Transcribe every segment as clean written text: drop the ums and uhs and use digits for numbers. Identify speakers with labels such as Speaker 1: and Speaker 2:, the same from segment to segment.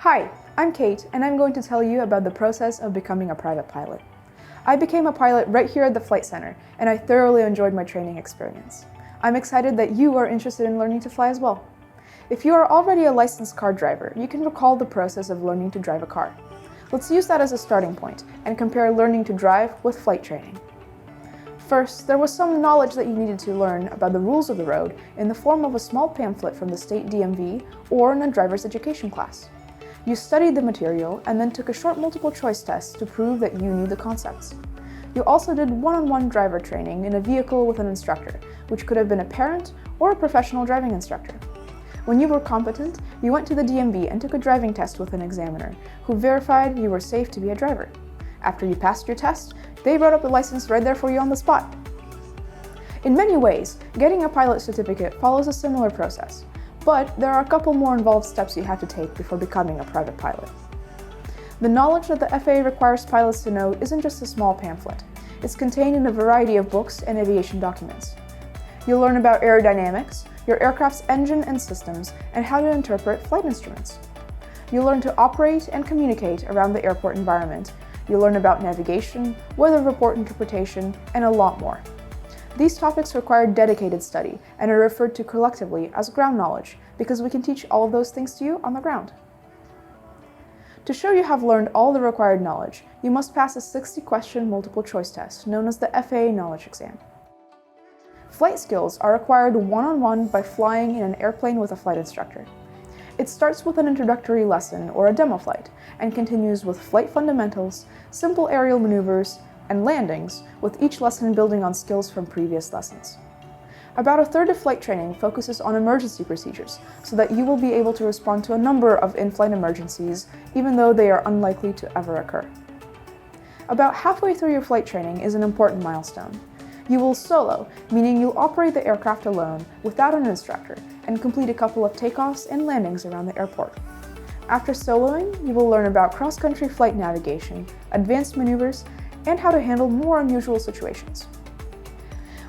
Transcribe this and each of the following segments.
Speaker 1: Hi, I'm Kate, and I'm going to tell you about the process of becoming a private pilot. I became a pilot right here at the Flight Center, and I thoroughly enjoyed my training experience. I'm excited that you are interested in learning to fly as well. If you are already a licensed car driver, you can recall the process of learning to drive a car. Let's use that as a starting point and compare learning to drive with flight training. First, there was some knowledge that you needed to learn about the rules of the road in the form of a small pamphlet from the state DMV or in a driver's education class. You studied the material and then took a short multiple choice test to prove that you knew the concepts. You also did one-on-one driver training in a vehicle with an instructor, which could have been a parent or a professional driving instructor. When you were competent, you went to the DMV and took a driving test with an examiner, who verified you were safe to be a driver. After you passed your test, they wrote up the license right there for you on the spot. In many ways, getting a pilot certificate follows a similar process, but there are a couple more involved steps you have to take before becoming a private pilot. The knowledge that the FAA requires pilots to know isn't just a small pamphlet. It's contained in a variety of books and aviation documents. You'll learn about aerodynamics, your aircraft's engine and systems, and how to interpret flight instruments. You'll learn to operate and communicate around the airport environment. You'll learn about navigation, weather report interpretation, and a lot more. These topics require dedicated study and are referred to collectively as ground knowledge because we can teach all of those things to you on the ground. To show you have learned all the required knowledge, you must pass a 60-question multiple choice test known as the FAA Knowledge Exam. Flight skills are acquired one-on-one by flying in an airplane with a flight instructor. It starts with an introductory lesson or a demo flight and continues with flight fundamentals, simple aerial maneuvers, and landings, with each lesson building on skills from previous lessons. About a third of flight training focuses on emergency procedures, so that you will be able to respond to a number of in-flight emergencies, even though they are unlikely to ever occur. About halfway through your flight training is an important milestone. You will solo, meaning you'll operate the aircraft alone without an instructor and complete a couple of takeoffs and landings around the airport. After soloing, you will learn about cross-country flight navigation, advanced maneuvers, and how to handle more unusual situations.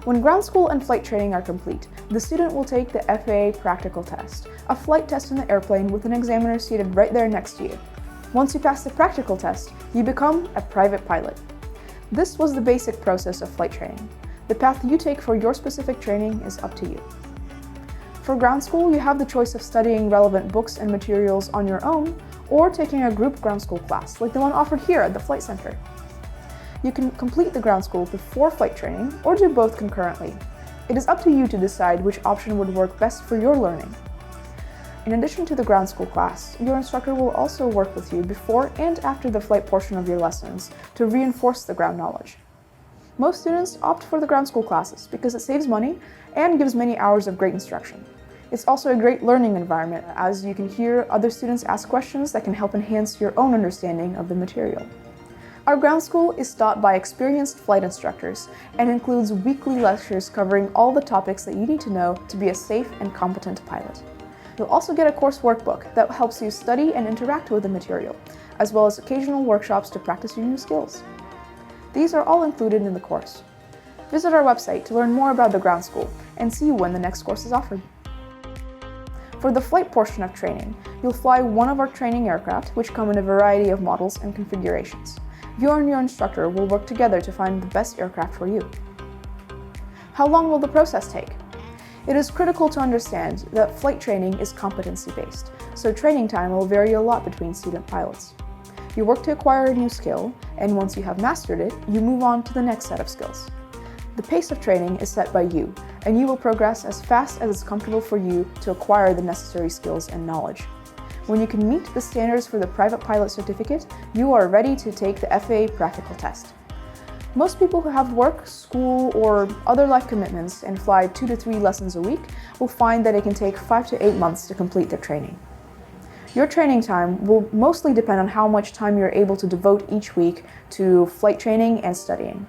Speaker 1: When ground school and flight training are complete, the student will take the FAA practical test, a flight test in the airplane with an examiner seated right there next to you. Once you pass the practical test, you become a private pilot. This was the basic process of flight training. The path you take for your specific training is up to you. For ground school, you have the choice of studying relevant books and materials on your own, or taking a group ground school class, like the one offered here at the Flight Center. You can complete the ground school before flight training, or do both concurrently. It is up to you to decide which option would work best for your learning. In addition to the ground school class, your instructor will also work with you before and after the flight portion of your lessons to reinforce the ground knowledge. Most students opt for the ground school classes because it saves money and gives many hours of great instruction. It's also a great learning environment, as you can hear other students ask questions that can help enhance your own understanding of the material. Our ground school is taught by experienced flight instructors and includes weekly lectures covering all the topics that you need to know to be a safe and competent pilot. You'll also get a course workbook that helps you study and interact with the material, as well as occasional workshops to practice your new skills. These are all included in the course. Visit our website to learn more about the ground school and see when the next course is offered. For the flight portion of training, you'll fly one of our training aircraft, which come in a variety of models and configurations. You and your instructor will work together to find the best aircraft for you. How long will the process take? It is critical to understand that flight training is competency-based, so training time will vary a lot between student pilots. You work to acquire a new skill, and once you have mastered it, you move on to the next set of skills. The pace of training is set by you, and you will progress as fast as it's comfortable for you to acquire the necessary skills and knowledge. When you can meet the standards for the private pilot certificate, you are ready to take the FAA practical test. Most people who have work, school, or other life commitments and fly 2 to 3 lessons a week will find that it can take 5 to 8 months to complete their training. Your training time will mostly depend on how much time you're able to devote each week to flight training and studying.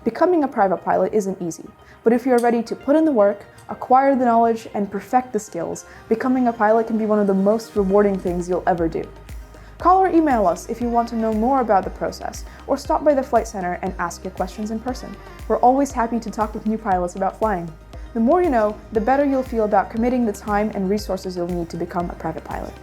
Speaker 1: Becoming a private pilot isn't easy, but if you're ready to put in the work, acquire the knowledge, and perfect the skills, becoming a pilot can be one of the most rewarding things you'll ever do. Call or email us if you want to know more about the process, or stop by the Flight Center and ask your questions in person. We're always happy to talk with new pilots about flying. The more you know, the better you'll feel about committing the time and resources you'll need to become a private pilot.